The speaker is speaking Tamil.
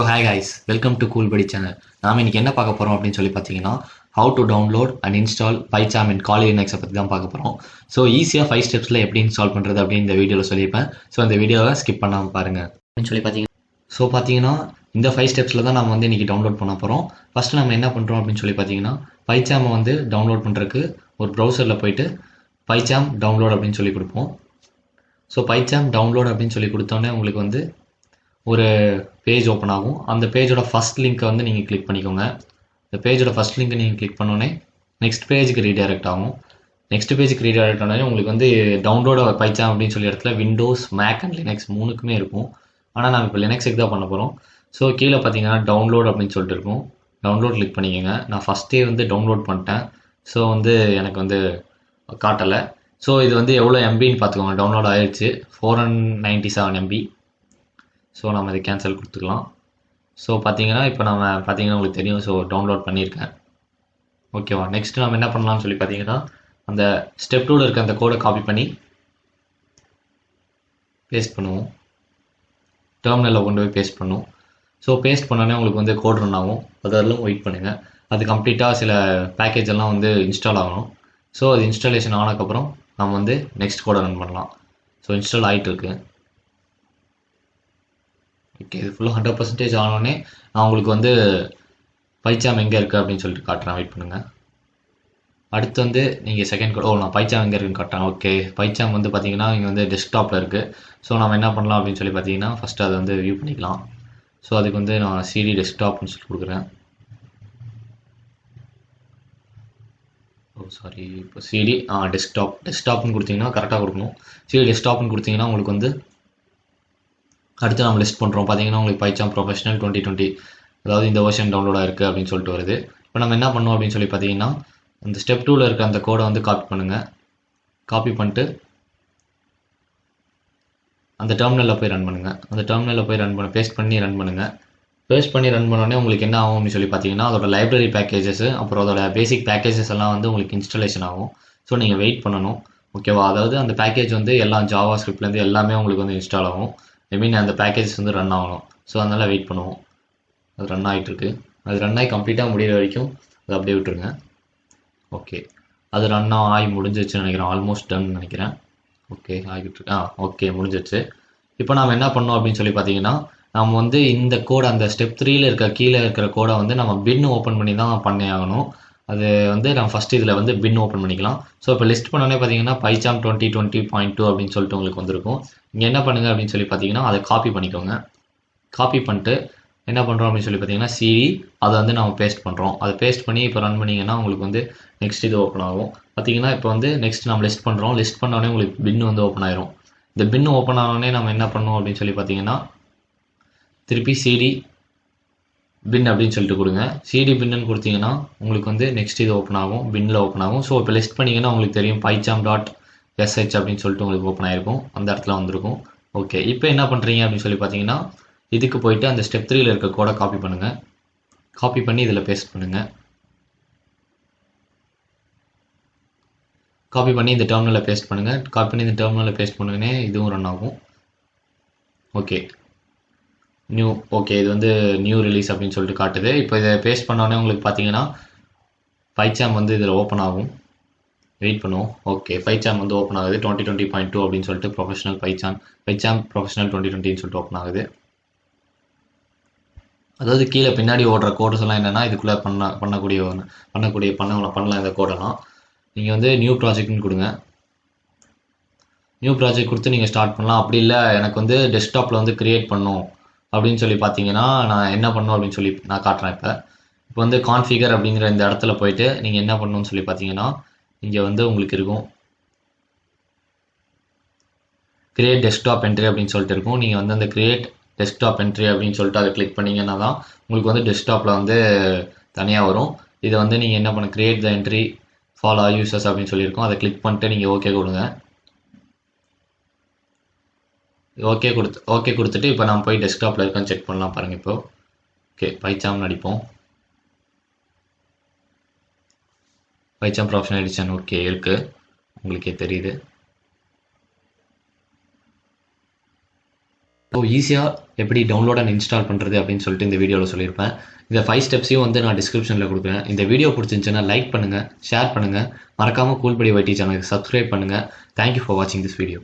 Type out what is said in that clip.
Hi guys, welcome to Cool Buddy channel. நாம இன்னைக்கு என்ன பார்க்க போறோம் அப்படின்னு சொல்லி பார்த்தீங்கன்னா how to download and install pycharm in Kali Linux பத்தி தான் பார்க்க போறோம். ஸோ ஈஸியாக 5 ஸ்டெப்ஸில் எப்படி இன்ஸ்டால் பண்ணுறது அப்படின்னு இந்த வீடியோவில் சொல்லியிருப்பேன். ஸோ அந்த வீடியோவை ஸ்கிப் பண்ணாமல் பாருங்க அப்படின்னு சொல்லி பார்த்தீங்கன்னா இந்த 5 ஸ்டெப்ஸில் தான் நம்ம வந்து இன்னைக்கு டவுன்லோட் பண்ண போகிறோம். ஃபர்ஸ்ட் நம்ம என்ன பண்ணுறோம் அப்படின்னு சொல்லி பார்த்தீங்கன்னா pycharm வந்து டவுன்லோட் பண்ணுறதுக்கு ஒரு ப்ரௌசரில் போயிட்டு pycharm டவுன்லோட் அப்படின்னு சொல்லி கொடுப்போம். ஸோ pycharm டவுன்லோட் அப்படின்னு சொல்லி கொடுத்தோன்னே உங்களுக்கு வந்து ஒரு பேஜ் ஓப்பன் ஆகும். அந்த பேஜோட ஃபர்ஸ்ட் லிங்க்கை வந்து நீங்கள் கிளிக் பண்ணிக்கோங்க. இந்த பேஜோட ஃபர்ஸ்ட் லிங்க்கை நீங்கள் கிளிக் பண்ணோன்னே நெக்ஸ்ட் பேஜுக்கு ரீடைரக்ட் ஆகும். நெக்ஸ்ட் பேஜுக்கு ரீடைரக்ட் ஆனோடனே உங்களுக்கு வந்து டவுன்லோட் pycharm அப்படின்னு சொல்லி இடத்துல விண்டோஸ், மேக் அண்ட் லினக்ஸ் மூணுக்குமே இருக்கும். ஆனால் நம்ம இப்போ லினக்ஸுக்கு தான் பண்ண போகிறோம். ஸோ கீழே பார்த்தீங்கன்னா டவுன்லோட் அப்படின்னு சொல்லிட்டு இருக்கும். டவுன்லோட் கிளிக் பண்ணிக்கோங்க. நான் ஃபஸ்ட்டே வந்து டவுன்லோட் பண்ணிட்டேன். ஸோ வந்து எனக்கு வந்து காட்டலை. ஸோ இது வந்து எவ்வளோ எம்பின்னு பார்த்துக்கோங்க. டவுன்லோட் ஆயிடுச்சு 497 MB. ஸோ நம்ம இதை கேன்சல் கொடுத்துக்கலாம். ஸோ பார்த்தீங்கன்னா இப்போ நம்ம பார்த்தீங்கன்னா உங்களுக்கு தெரியும். ஸோ டவுன்லோட் பண்ணியிருக்கேன். ஓகேவா, நெக்ஸ்ட் நம்ம என்ன பண்ணலாம்னு சொல்லி பார்த்தீங்கன்னா அந்த ஸ்டெப் 2ல் இருக்க அந்த கோடை காப்பி பண்ணி பேஸ்ட் பண்ணுவோம். டெர்மினலில் கொண்டு போய் பேஸ்ட் பண்ணுவோம். ஸோ பேஸ்ட் பண்ணோன்னே உங்களுக்கு வந்து கோட் ரன் ஆகும். அதெல்லாம் வெயிட் பண்ணுங்கள். அது கம்ப்ளீட்டாக சில பேக்கேஜ் எல்லாம் வந்து இன்ஸ்டால் ஆகணும். ஸோ அது இன்ஸ்டாலேஷன் ஆனதுக்கப்புறம் நம்ம வந்து நெக்ஸ்ட் கோடை ரன் பண்ணலாம். ஸோ இன்ஸ்டால் ஆகிட்டு இருக்கு. ஓகே, இது ஃபுல்லாக 100% ஆனோடனே நான் உங்களுக்கு வந்து pycharm எங்கே இருக்குது அப்படின்னு சொல்லிட்டு காட்டுறேன். வெயிட் பண்ணுங்கள். அடுத்து வந்து நீங்கள் செகண்ட் கோட் நான் pycharm எங்கே இருக்குன்னு காட்டுறேன். ஓகே, pycharm வந்து பார்த்தீங்கன்னா இங்கே வந்து டெஸ்க்டாப்பில் இருக்குது. ஸோ நம்ம என்ன பண்ணலாம் அப்படின்னு சொல்லி பார்த்தீங்கன்னா ஃபஸ்ட்டு அதை வந்து வியூ பண்ணிக்கலாம். ஸோ அதுக்கு வந்து நான் சிடி டெஸ்க்டாப்னு சொல்லி கொடுக்குறேன். சாரி, இப்போ சிடி டெஸ்க்டாப்னு கொடுத்தீங்கன்னா கரெக்டாக கொடுக்கணும். சிடி டெஸ்க்டாப்னு கொடுத்தீங்கன்னா உங்களுக்கு வந்து அடுத்து நம்ம லிஸ்ட் பண்ணுறோம். பார்த்தீங்கன்னா உங்களுக்கு pycharm ப்ரொஃபஷனல் 2020 அதாவது இந்த வெர்ஷன் டவுன்லோட் ஆயிருக்கு அப்படின்னு சொல்லிட்டு வருது. இப்போ நம்ம என்ன பண்ணோம் அப்படின்னு சொல்லி பார்த்தீங்கன்னா அந்த ஸ்டெப் 2ல் இருக்க அந்த கோடை வந்து காப்பி பண்ணுங்கள். காப்பி பண்ணிட்டு அந்த டெர்மினலில் போய் ரன் பண்ணுங்கள். அந்த டெர்மினலில் போய் பேஸ்ட் பண்ணி ரன் பண்ணுங்கள். பேஸ்ட் பண்ணி ரன் பண்ணோடனே உங்களுக்கு என்ன ஆகும் அப்படின்னு சொல்லி பார்த்தீங்கன்னா அதோட லைப்ரரி பேக்கேஜஸ் அப்புறம் அதோட பேசிக் பேக்கேஜஸ் எல்லாம் வந்து உங்களுக்கு இன்ஸ்டாலேஷன் ஆகும். ஸோ நீங்கள் வெயிட் பண்ணணும். ஓகேவா, அதாவது அந்த பேக்கேஜ் வந்து எல்லாம் ஜாவா ஸ்கிரிப்ட்லேருந்து எல்லாமே உங்களுக்கு வந்து இன்ஸ்டால் ஆகும். அந்த பேக்கேஜஸ் வந்து ரன் ஆகணும். ஸோ அதனால் வெயிட் பண்ணுவோம். அது ரன் ஆகிட்டுருக்கு. அது ரன் ஆகி கம்ப்ளீட்டாக முடிகிற வரைக்கும் அது அப்படியே விட்டுருங்க. ஓகே, அது ரன் ஆகி முடிஞ்சிச்சுன்னு நினைக்கிறேன். ஆல்மோஸ்ட் டன் நினைக்கிறேன். ஓகே, ஆகிட்டு ஓகே முடிஞ்சிச்சு. இப்போ நம்ம என்ன பண்ணோம் அப்படின்னு சொல்லி பார்த்தீங்கன்னா நம்ம வந்து இந்த கோடை அந்த ஸ்டெப் 3ல் இருக்க கீழே இருக்கிற கோடை வந்து நம்ம பின் ஓப்பன் பண்ணி தான் பண்ணி ஆகணும். அது வந்து நம்ம ஃபஸ்ட் இதில் வந்து பின் ஓப்பன் பண்ணிக்கலாம். ஸோ இப்போ லிஸ்ட் பண்ணோன்னே பார்த்தீங்கன்னா pycharm 2020.2 அப்படின்னு சொல்லிட்டு உங்களுக்கு வந்திருக்கும். இங்கே என்ன பண்ணுங்க அப்படின்னு சொல்லி பார்த்தீங்கன்னா அதை காப்பி பண்ணிக்கோங்க. காப்பி பண்ணிட்டு என்ன பண்ணுறோம் அப்படின்னு சொல்லி பார்த்தீங்கன்னா சிடி அதை வந்து நம்ம பேஸ்ட் பண்ணுறோம். அதை பேஸ்ட் பண்ணி இப்போ ரன் பண்ணிங்கன்னா உங்களுக்கு வந்து நெக்ஸ்ட் இது ஓப்பன் ஆகும். பார்த்தீங்கன்னா இப்போ வந்து நெக்ஸ்ட் நம்ம லிஸ்ட் பண்ணுறோம். லிஸ்ட் பண்ணோடனே உங்களுக்கு பின் வந்து ஓப்பன் ஆயிரும். இந்த பின் ஓப்பன் ஆனோடனே நம்ம என்ன பண்ணோம் அப்படின்னு சொல்லி பார்த்தீங்கன்னா திருப்பி சிடி பின் அப்படின்னு சொல்லிட்டு கொடுங்க. சிடி பின்னு கொடுத்தீங்கன்னா உங்களுக்கு வந்து நெக்ஸ்ட் இது ஓப்பன் ஆகும். பின்னில் ஓப்பன் ஆகும். ஸோ இப்போ லிஸ்ட் பண்ணிங்கன்னா உங்களுக்கு தெரியும் pycharm.sh அப்படின்னு சொல்லிட்டு உங்களுக்கு ஓப்பன் ஆகிருக்கும். அந்த இடத்துல வந்திருக்கும். ஓகே, இப்போ என்ன பண்ணுறீங்க அப்படின்னு சொல்லி பார்த்தீங்கன்னா இதுக்கு போயிட்டு அந்த ஸ்டெப் 3ல் இருக்க கோடை காப்பி பண்ணுங்கள். காப்பி பண்ணி இதில் பேஸ்ட் பண்ணுங்கள். காப்பி பண்ணி இந்த டெர்மினலில் பேஸ்ட் பண்ணுங்கள். காப்பி பண்ணி இந்த டெர்மினலில் பேஸ்ட் பண்ணுங்கன்னே இதுவும் ரன் ஆகும். ஓகே, இது வந்து நியூ ரிலீஸ் அப்படின்னு சொல்லிட்டு காட்டுது. இப்போ இதை பேஸ்ட் பண்ணோடனே உங்களுக்கு பார்த்தீங்கன்னா pycharm வந்து இதில் ஓப்பன் ஆகும். வெயிட் பண்ணுவோம். ஓகே, pycharm வந்து ஓப்பன் ஆகுது 2020.2 அப்படின்னு சொல்லிட்டு ப்ரொஃபஷனல் pycharm ப்ரொஃபஷனல் 2020 சொல்லிட்டு ஓப்பன் ஆகுது. அதாவது கீழே பின்னாடி ஓடுற கோடஸ் எல்லாம் என்னென்னா இதுக்குள்ளே பண்ணலாம். இந்த கோடெல்லாம் நீங்கள் வந்து நியூ ப்ராஜெக்ட்னு கொடுங்க. நியூ ப்ராஜெக்ட் கொடுத்து நீங்கள் ஸ்டார்ட் பண்ணலாம். அப்படி இல்லை எனக்கு வந்து டெஸ்க்டாப்பில் வந்து க்ரியேட் பண்ணும் அப்படின்னு சொல்லி பார்த்தீங்கன்னா நான் என்ன பண்ணணும் அப்படின்னு சொல்லி நான் காட்டுறேன். இப்போ வந்து கான்ஃபிகர் அப்படிங்கிற இந்த இடத்துல போயிட்டு நீங்கள் என்ன பண்ணணும்னு சொல்லி பார்த்தீங்கன்னா இங்கே வந்து உங்களுக்கு இருக்கும் கிரியேட் டெஸ்க்டாப் என்ட்ரி அப்படின்னு சொல்லிட்டு இருக்கும். நீங்கள் வந்து அந்த கிரியேட் டெஸ்க்டாப் என்ட்ரி அப்படின்னு சொல்லிட்டு அதை கிளிக் பண்ணிங்கன்னா தான் உங்களுக்கு வந்து டெஸ்க்டாப்பில் வந்து தனியாக வரும். இதை வந்து நீங்கள் என்ன பண்ண create the entry for all users அப்படின்னு சொல்லியிருக்கோம். அதை கிளிக் பண்ணிட்டு நீங்கள் ஓகே கொடுங்க. ஓகே கொடுத்துட்டு இப்போ நம்ம போய் டெஸ்க்டாப்பில் இருக்கான்னு செக் பண்ணலாம். பாருங்கள். இப்போ ஓகே, pycharm அடிப்போம். pycharm ப்ரொஃபஷனல் எடிஷன் ஓகே இருக்குது, உங்களுக்கே தெரியுது. ஸோ ஈஸியாக எப்படி டவுன்லோட் அண்ட் இன்ஸ்டால் பண்ணுறது அப்படின்னு சொல்லிட்டு இந்த வீடியோவில் சொல்லியிருப்பேன். இந்த 5 ஸ்டெப்ஸையும் வந்து நான் டிஸ்கிரிப்ஷனில் கொடுக்குறேன். இந்த வீடியோ பிடிச்சிருந்துச்சுன்னா லைக் பண்ணுங்கள், ஷேர் பண்ணுங்கள், மறக்காமல் கூல்படி வைட்டி சேனலுக்கு சப்ஸ்கிரைப் பண்ணுங்கள். தேங்க்யூ ஃபார் வாட்சிங் திஸ் வீடியோ.